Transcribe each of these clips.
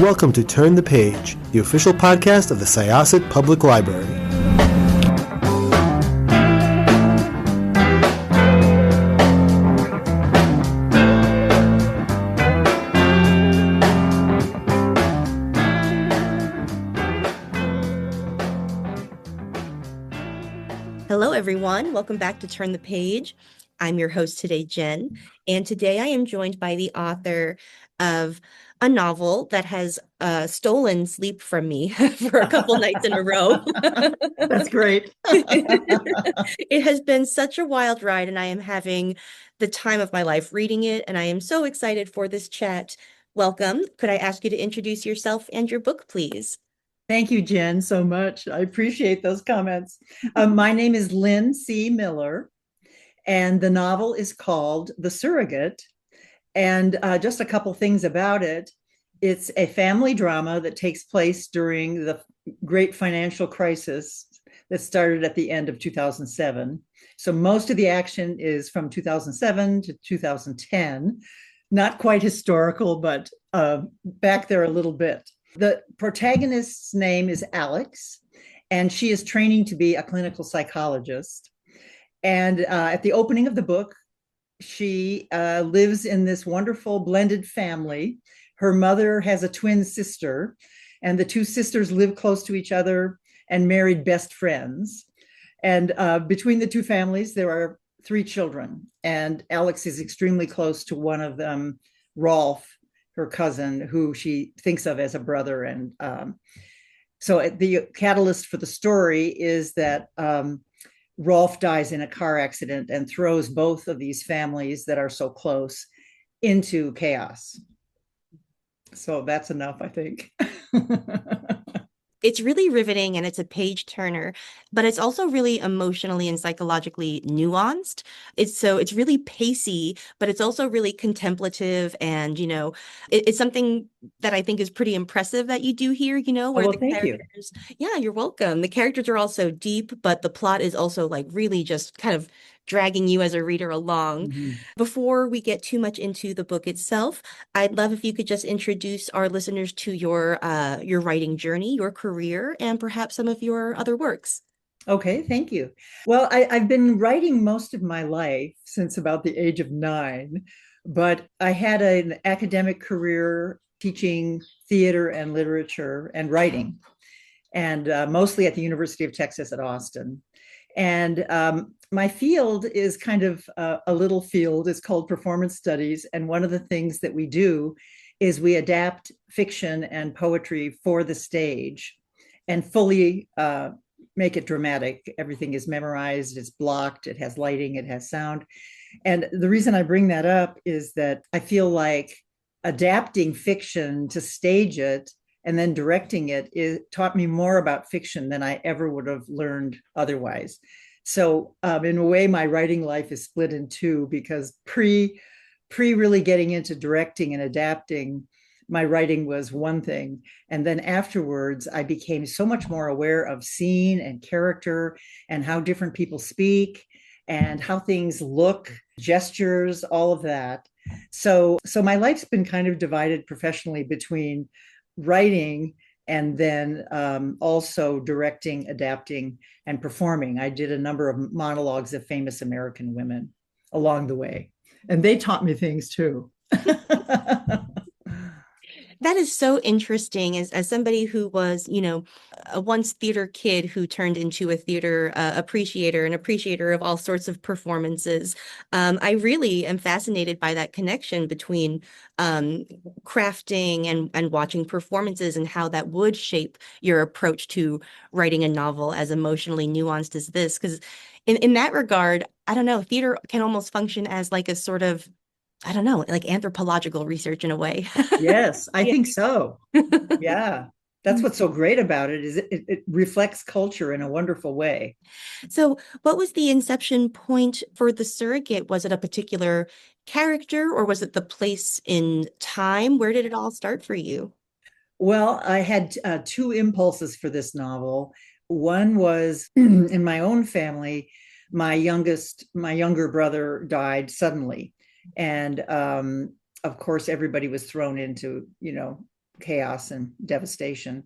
welcome to Turn the Page, the official podcast of the Syosset Public Library. Hello, everyone. Welcome back to Turn the Page. I'm your host today, Jen, and today I am joined by the author of a novel that has stolen sleep from me for a couple nights in a row. That's great. It has been such a wild ride, and I am having the time of my life reading it, and I am so excited for this chat. Welcome. Could I ask you to introduce yourself and your book, please? Thank you, Jen, so much. I appreciate those comments. My name is Lynn C. Miller, and the novel is called The Surrogate. And just a couple things about it. It's a family drama that takes place during the great financial crisis that started at the end of 2007. So most of the action is from 2007 to 2010. Not quite historical, but back there a little bit. The protagonist's name is Alex, and she is training to be a clinical psychologist. And at the opening of the book, she lives in this wonderful blended family. Her mother has a twin sister, and the two sisters live close to each other and married best friends. And between the two families, there are 3 children. And Alex is extremely close to one of them, Rolf, her cousin, who she thinks of as a brother. And so the catalyst for the story is that Rolf dies in a car accident and throws both of these families that are so close into chaos. So that's enough, I think. It's really riveting and it's a page turner, but it's also really emotionally and psychologically nuanced. It's really pacey, but it's also really contemplative. And, it's something that I think is pretty impressive that you do here, where well, the thank characters, yeah, you're welcome. The characters are also deep, but the plot is also like really just kind of dragging you as a reader along. Mm-hmm. Before we get too much into the book itself, I'd love if you could just introduce our listeners to your writing journey, your career, and perhaps some of your other works. Okay, thank you. Well, I've been writing most of my life since about the age of 9, but I had an academic career teaching theater and literature and writing, and mostly at the University of Texas at Austin. And my field is kind of a little field. It's called performance studies. And one of the things that we do is we adapt fiction and poetry for the stage and fully make it dramatic. Everything is memorized, it's blocked, it has lighting, it has sound. And the reason I bring that up is that I feel like adapting fiction to stage it and then directing it taught me more about fiction than I ever would have learned otherwise. So in a way, my writing life is split in 2 because pre really getting into directing and adapting, my writing was one thing. And then afterwards, I became so much more aware of scene and character and how different people speak and how things look, gestures, all of that. So my life's been kind of divided professionally between writing and then also directing, adapting, and performing. I did a number of monologues of famous American women along the way, and they taught me things too. That is so interesting as somebody who was, a once theater kid who turned into a theater appreciator, an appreciator of all sorts of performances. I really am fascinated by that connection between crafting and watching performances and how that would shape your approach to writing a novel as emotionally nuanced as this. Because in that regard, I don't know, theater can almost function as like a sort of, I don't know, like anthropological research in a way. Yes, I Yeah. think so. Yeah. That's what's so great about it is it reflects culture in a wonderful way. So what was the inception point for The Surrogate? Was it a particular character or was it the place in time? Where did it all start for you? Well, I had 2 impulses for this novel. One was in my own family, my younger brother died suddenly. And of course, everybody was thrown into, chaos and devastation.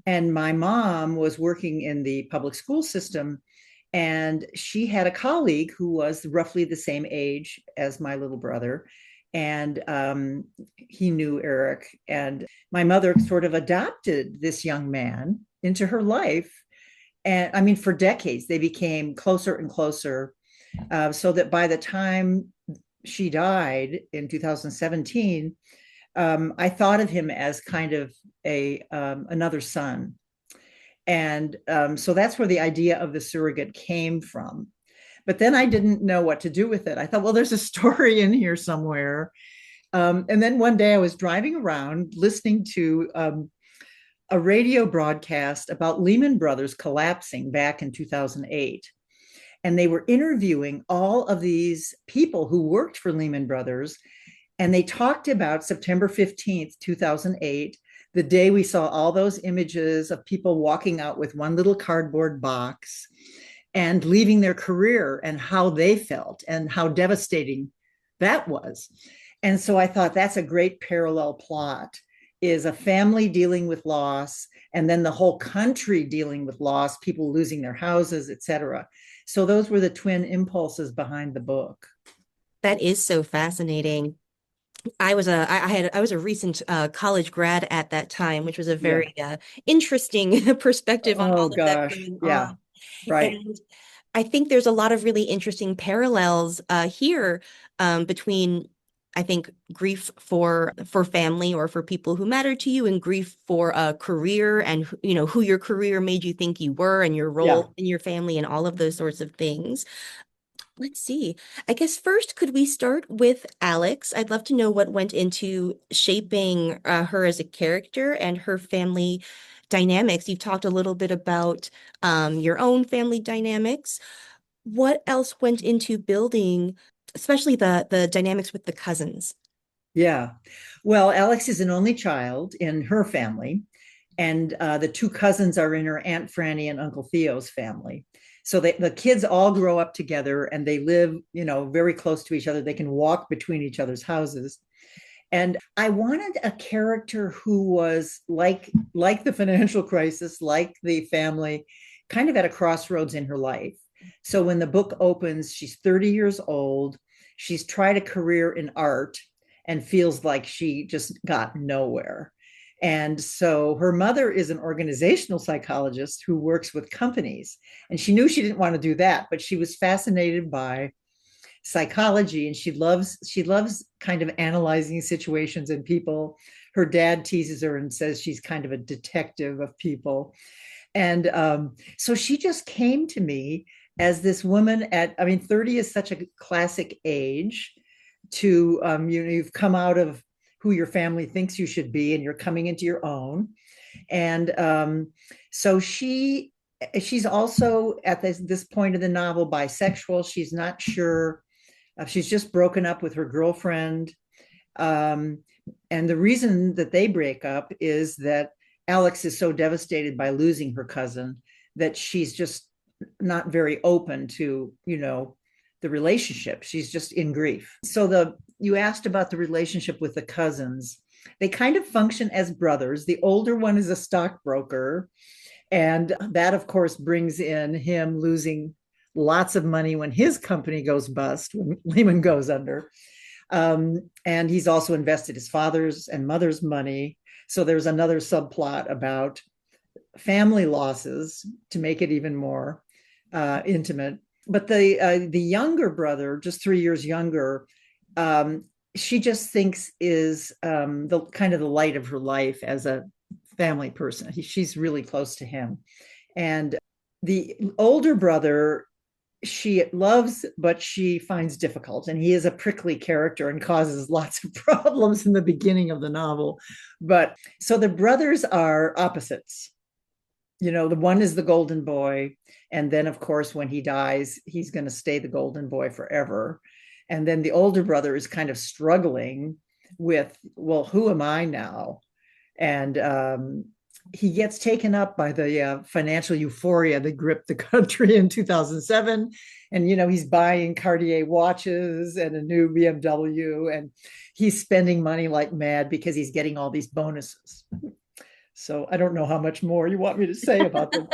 And my mom was working in the public school system, and she had a colleague who was roughly the same age as my little brother. And he knew Eric. And my mother sort of adopted this young man into her life. And I mean, for decades, they became closer and closer, so that by the time she died in 2017, I thought of him as kind of a another son. And so that's where the idea of the surrogate came from. But then I didn't know what to do with it. I thought, well, there's a story in here somewhere. And then one day I was driving around listening to a radio broadcast about Lehman Brothers collapsing back in 2008. And they were interviewing all of these people who worked for Lehman Brothers. And they talked about September 15th, 2008, the day we saw all those images of people walking out with one little cardboard box and leaving their career, and how they felt and how devastating that was. And so I thought that's a great parallel plot, is a family dealing with loss, and then the whole country dealing with loss, people losing their houses, etc. So those were the twin impulses behind the book. That is so fascinating. I was a recent college grad at that time, which was a Yeah. very interesting perspective on all Oh of that gosh. going Yeah. on. Right. And I think there's a lot of really interesting parallels here between, I think, grief for family or for people who matter to you, and grief for a career, and who your career made you think you were, and your Yeah. role in your family, and all of those sorts of things. Let's see. I guess first, could we start with Alex? I'd love to know what went into shaping her as a character and her family dynamics. You've talked a little bit about your own family dynamics. What else went into building, especially the dynamics with the cousins? Yeah. Well, Alex is an only child in her family, and the two cousins are in her Aunt Franny and Uncle Theo's family. So the kids all grow up together, and they live, very close to each other. They can walk between each other's houses. And I wanted a character who was like the financial crisis, like the family, kind of at a crossroads in her life. So when the book opens, she's 30 years old. She's tried a career in art and feels like she just got nowhere. And so her mother is an organizational psychologist who works with companies. And she knew she didn't want to do that, but she was fascinated by psychology, and she loves kind of analyzing situations and people. Her dad teases her and says she's kind of a detective of people. And so she just came to me as this woman I mean, 30 is such a classic age to, you've come out of who your family thinks you should be, and you're coming into your own. And so she's also at this point of the novel bisexual. She's not sure. She's just broken up with her girlfriend. And the reason that they break up is that Alex is so devastated by losing her cousin that she's just not very open to, the relationship. She's just in grief. So you asked about the relationship with the cousins. They kind of function as brothers. The older one is a stockbroker, and that, of course, brings in him losing lots of money when his company goes bust, when Lehman goes under. And he's also invested his father's and mother's money. So there's another subplot about family losses to make it even more intimate. But the younger brother, just 3 years younger, she just thinks is the kind of the light of her life as a family person. She's really close to him. And the older brother, she loves, but she finds difficult. And he is a prickly character and causes lots of problems in the beginning of the novel. But so the brothers are opposites. The one is the golden boy. And then, of course, when he dies, he's going to stay the golden boy forever. And then the older brother is kind of struggling with, well, who am I now? And he gets taken up by the financial euphoria that gripped the country in 2007. And, he's buying Cartier watches and a new BMW, and he's spending money like mad because he's getting all these bonuses. So I don't know how much more you want me to say about them.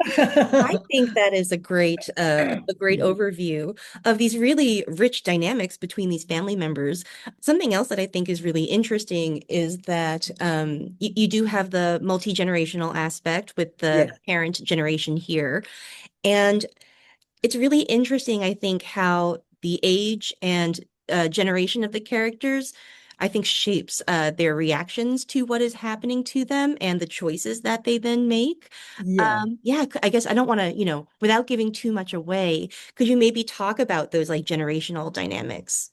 I think that is a great overview of these really rich dynamics between these family members. Something else that I think is really interesting is that you do have the multi-generational aspect with the Yeah. parent generation here. And it's really interesting, I think, how the age and generation of the characters, I think, shapes their reactions to what is happening to them and the choices that they then make. Yeah. Yeah, I guess I don't want to, without giving too much away, could you maybe talk about those like generational dynamics?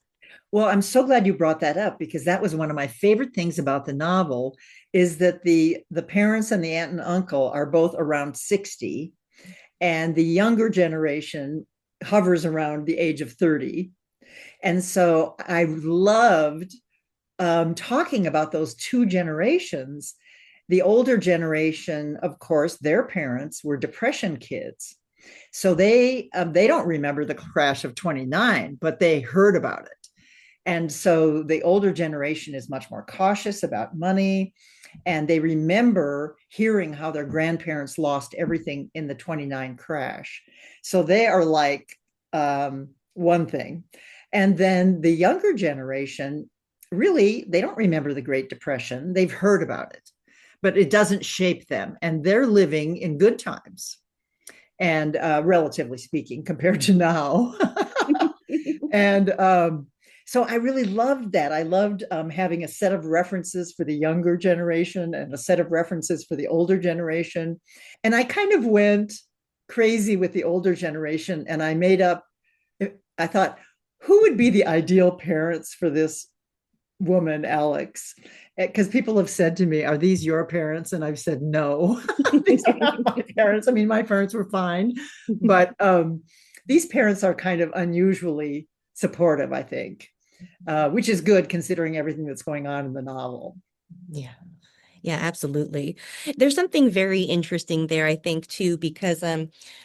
Well, I'm so glad you brought that up because that was one of my favorite things about the novel is that the parents and the aunt and uncle are both around 60, and the younger generation hovers around the age of 30. And so I loved talking about those two generations. The older generation, of course, their parents were depression kids. So they don't remember the crash of 29, but they heard about it. And so the older generation is much more cautious about money. And they remember hearing how their grandparents lost everything in the 29 crash. So they are like one thing. And then the younger generation, really, they don't remember the Great Depression. They've heard about it, but it doesn't shape them. And they're living in good times, and relatively speaking, compared to now. And so I really loved that. I loved having a set of references for the younger generation and a set of references for the older generation. And I kind of went crazy with the older generation, and I made up, I thought, who would be the ideal parents for this woman, Alex? Because people have said to me, are these your parents? And I've said, no, these are not my parents. I mean, my parents were fine, but these parents are kind of unusually supportive, I think, which is good considering everything that's going on in the novel. Yeah. Yeah, absolutely. There's something very interesting there, I think, too, because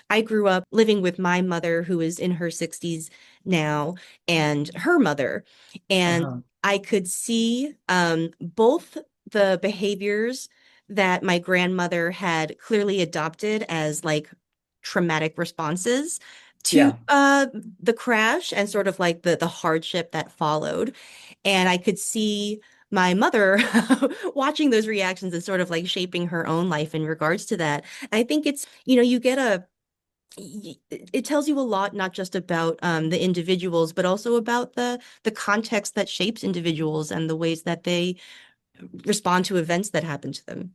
I grew up living with my mother, who is in her 60s now, and her mother. And Uh-huh. I could see both the behaviors that my grandmother had clearly adopted as like traumatic responses to Yeah. the crash and sort of like the hardship that followed. And I could see my mother watching those reactions and sort of like shaping her own life in regards to that. I think it's, you get it tells you a lot, not just about the individuals, but also about the context that shapes individuals and the ways that they respond to events that happen to them.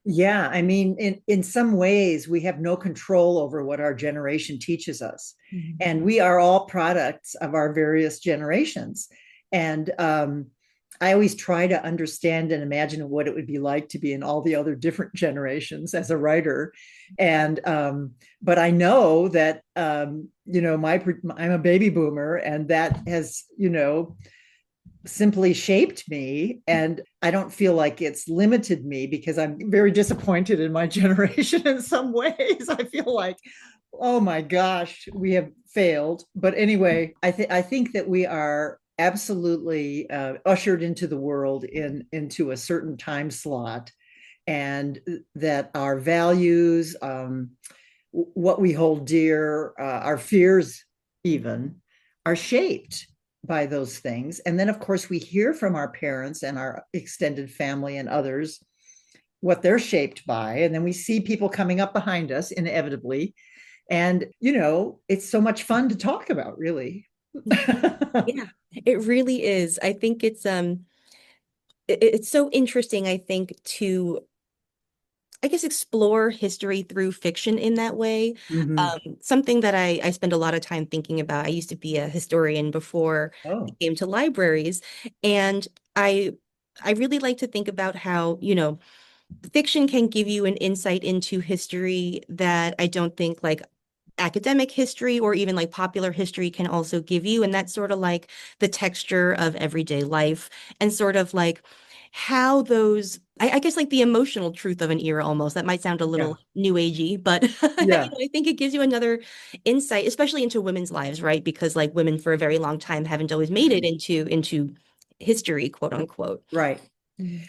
Yeah, I mean, in some ways, we have no control over what our generation teaches us, Mhm. and we are all products of our various generations. And I always try to understand and imagine what it would be like to be in all the other different generations as a writer. And but I know that I'm a baby boomer, and that has simply shaped me, and I don't feel like it's limited me because I'm very disappointed in my generation in some ways. I feel like, oh my gosh, we have failed. But anyway, I think that we are absolutely ushered into the world into a certain time slot, and that our values, what we hold dear, our fears even, are shaped by those things. And then, of course, we hear from our parents and our extended family and others what they're shaped by. And then we see people coming up behind us inevitably. And, it's so much fun to talk about, really. Yeah, it really is. I think it's so interesting, I think, to I guess explore history through fiction in that way. Mm-hmm. Something that I spend a lot of time thinking about. I used to be a historian before I Oh, came to libraries, and I I really like to think about how, fiction can give you an insight into history that I don't think like academic history or even like popular history can also give you. And that's sort of like the texture of everyday life and sort of like how those, I guess like the emotional truth of an era almost. That might sound a Yeah. little new agey, but Yeah. I think it gives you another insight, especially into women's lives, right? Because like women for a very long time haven't always made it into history, quote unquote. Right. Mhm.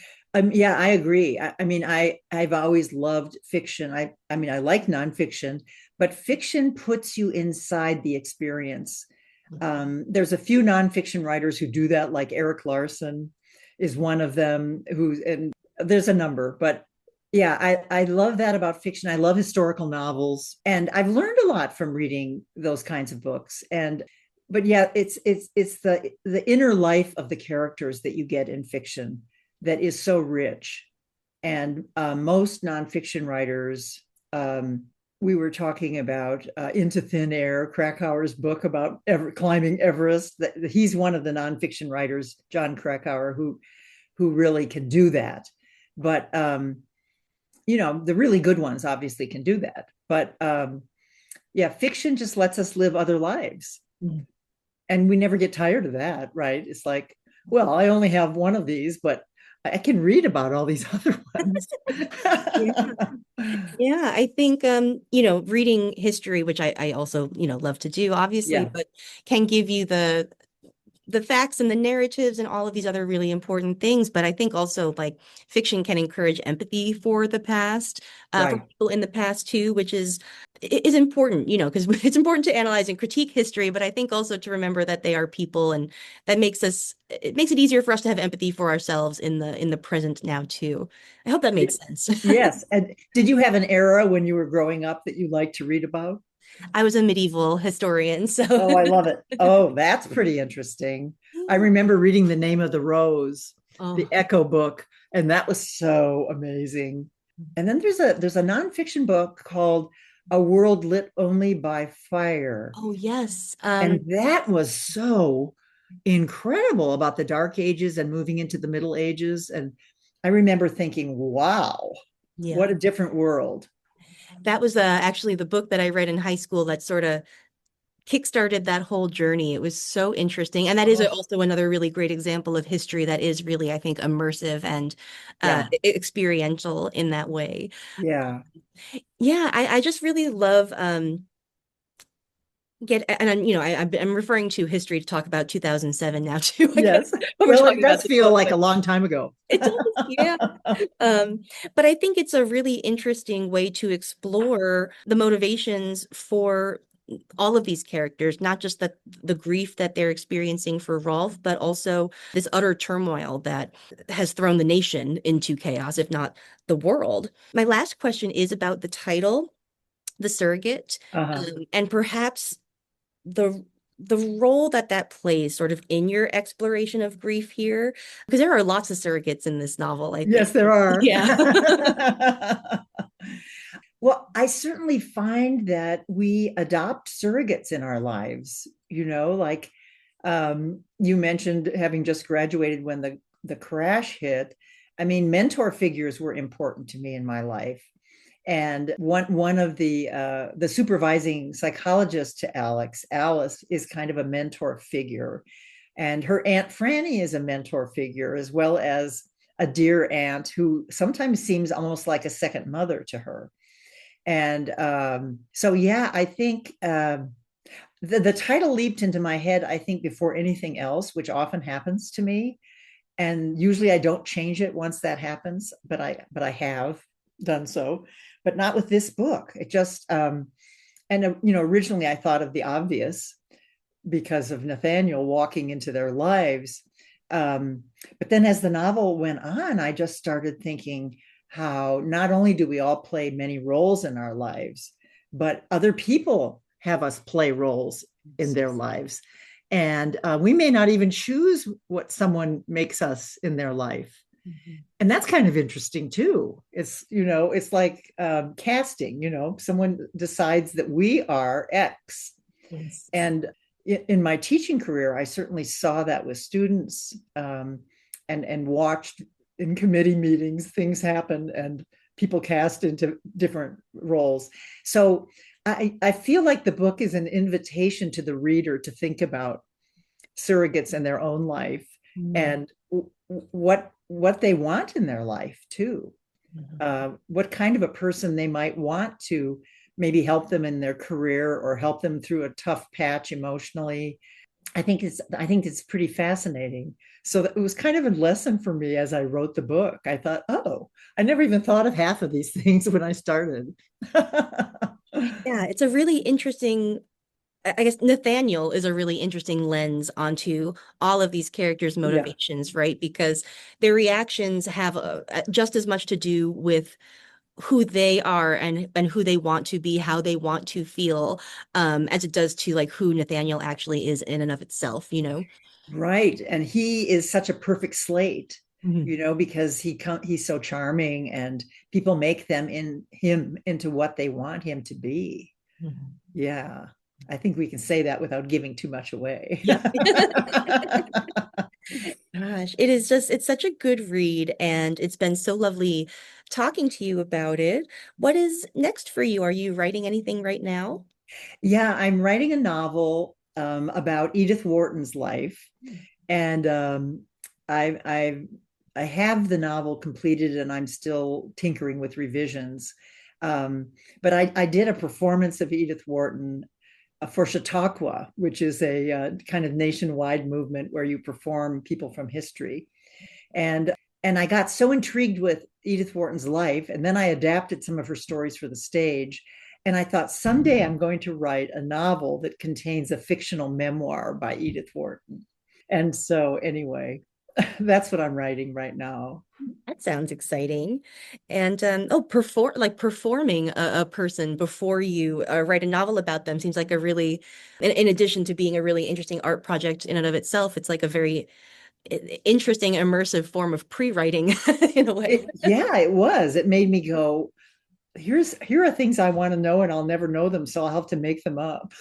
Yeah, I agree. I mean, I've always loved fiction. I mean, I like nonfiction, but fiction puts you inside the experience. There's a few nonfiction writers who do that, like Eric Larson is one of them. And there's a number, but yeah, I love that about fiction. I love historical novels, and I've learned a lot from reading those kinds of books. And but yeah, it's the inner life of the characters that you get in fiction that is so rich. And most nonfiction writers, we were talking about Into Thin Air, Krakauer's book about climbing Everest. He's one of the nonfiction writers, John Krakauer, who really can do that. But the really good ones obviously can do that. But yeah, fiction just lets us live other lives, and we never get tired of that, right? It's like, well, I only have one of these, but I can read about all these other ones. Yeah. Yeah, I think reading history, which I also, love to do, obviously, Yeah, but can give you the facts and the narratives and all of these other really important things. But I think also like fiction can encourage empathy for the past, for right. people in the past too, which is important, because it's important to analyze and critique history, but I think also to remember that they are people, and it makes it easier for us to have empathy for ourselves in the present now too. I hope that makes sense. Yes. And did you have an era when you were growing up that you liked to read about? I was a medieval historian, so Oh, I love it. Oh, that's pretty interesting. I remember reading The Name of the Rose, the oh, Echo book, and that was so amazing. And then there's a nonfiction book called A World Lit Only by Fire. oh yes. And that was so incredible about the Dark Ages and moving into the Middle Ages. And I remember thinking, wow, Yeah. what a different world. That was actually the book that I read in high school that sort of kickstarted that whole journey. It was so interesting. And that is Oh, also another really great example of history that is really, I think, immersive and yeah, experiential in that way. yeah. Yeah, I just really love and I'm referring to history to talk about 2007 now too, I guess, Yes. when we're Well, it talking about does this feel book, like but a long time ago. it does, yeah. Um, but I think it's a really interesting way to explore the motivations for all of these characters, not just the grief that they're experiencing for Rolf, but also this utter turmoil that has thrown the nation into chaos, if not the world. My last question is about the title, The Surrogate, Uh-huh. and perhaps the the role that plays sort of in your exploration of grief here, because there are lots of surrogates in this novel, I think. Yes, there are. Yeah. Well, I certainly find that we adopt surrogates in our lives, like you mentioned having just graduated when the crash hit. I mean, mentor figures were important to me in my life. And one of the supervising psychologists to Alice is kind of a mentor figure. And her Aunt Franny is a mentor figure, as well as a dear aunt who sometimes seems almost like a second mother to her. And so, yeah, I think the title leaped into my head, I think, before anything else, which often happens to me. And usually I don't change it once that happens, but I have done so, but not with this book. It just, originally I thought of the obvious because of Nathaniel walking into their lives. But then as the novel went on, I just started thinking how not only do we all play many roles in our lives, but other people have us play roles in their lives. And we may not even choose what someone makes us in their life. Mhm. And that's kind of interesting too. It's like casting, someone decides that we are X. Yes. And in my teaching career, I certainly saw that with students, and watched in committee meetings, things happen and people cast into different roles. So I feel like the book is an invitation to the reader to think about surrogates in their own life, and what they want in their life too. What kind of a person they might want to maybe help them in their career or help them through a tough patch emotionally. I think it's pretty fascinating. So it was kind of a lesson for me as I wrote the book. I thought, oh, I never even thought of half of these things when I started. Yeah, it's a really interesting, I guess Nathaniel is a really interesting lens onto all of these characters' Yeah, motivations, right? Because their reactions have just as much to do with who they are and who they want to be, how they want to feel, as it does to like who Nathaniel actually is in and of itself, you know? right. And he is such a perfect slate, Mhm. because he's so charming, and people make them in him into what they want him to be. Mhm. Yeah, I think we can say that without giving too much away. Yeah. Gosh, it's such a good read, and it's been so lovely talking to you about it. What is next for you? Are you writing anything right now? Yeah, I'm writing a novel about Edith Wharton's life, and I, I I have the novel completed, and I'm still tinkering with revisions. Um, but I did a performance of Edith Wharton for Chautauqua, which is a kind of nationwide movement where you perform people from history. And I got so intrigued with Edith Wharton's life, and then I adapted some of her stories for the stage. And I thought someday I'm going to write a novel that contains a fictional memoir by Edith Wharton. And so, anyway, that's what I'm writing right now. That sounds exciting. And performing a person before you write a novel about them seems like a really, in addition to being a really interesting art project in and of itself, it's like a very interesting, immersive form of pre-writing in a way. Yeah, it was. It made me go, here are things I want to know, and I'll never know them, so I'll have to make them up.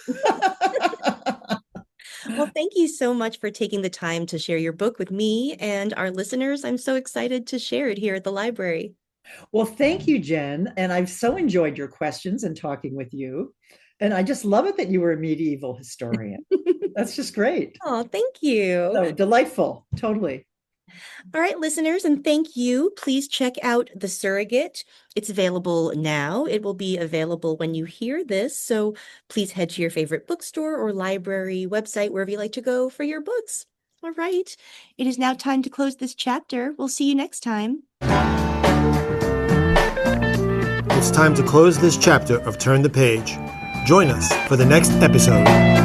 Well, thank you so much for taking the time to share your book with me and our listeners. I'm so excited to share it here at the library. Well, thank you, Jen. And I've so enjoyed your questions and talking with you. And I just love it that you were a medieval historian. That's just great. Oh, thank you. So delightful. Totally. All right, listeners, and thank you. Please check out The Surrogate. It's available now. It will be available when you hear this. So please head to your favorite bookstore or library website, wherever you like to go for your books. All right. It is now time to close this chapter. We'll see you next time. It's time to close this chapter of Turn the Page. Join us for the next episode.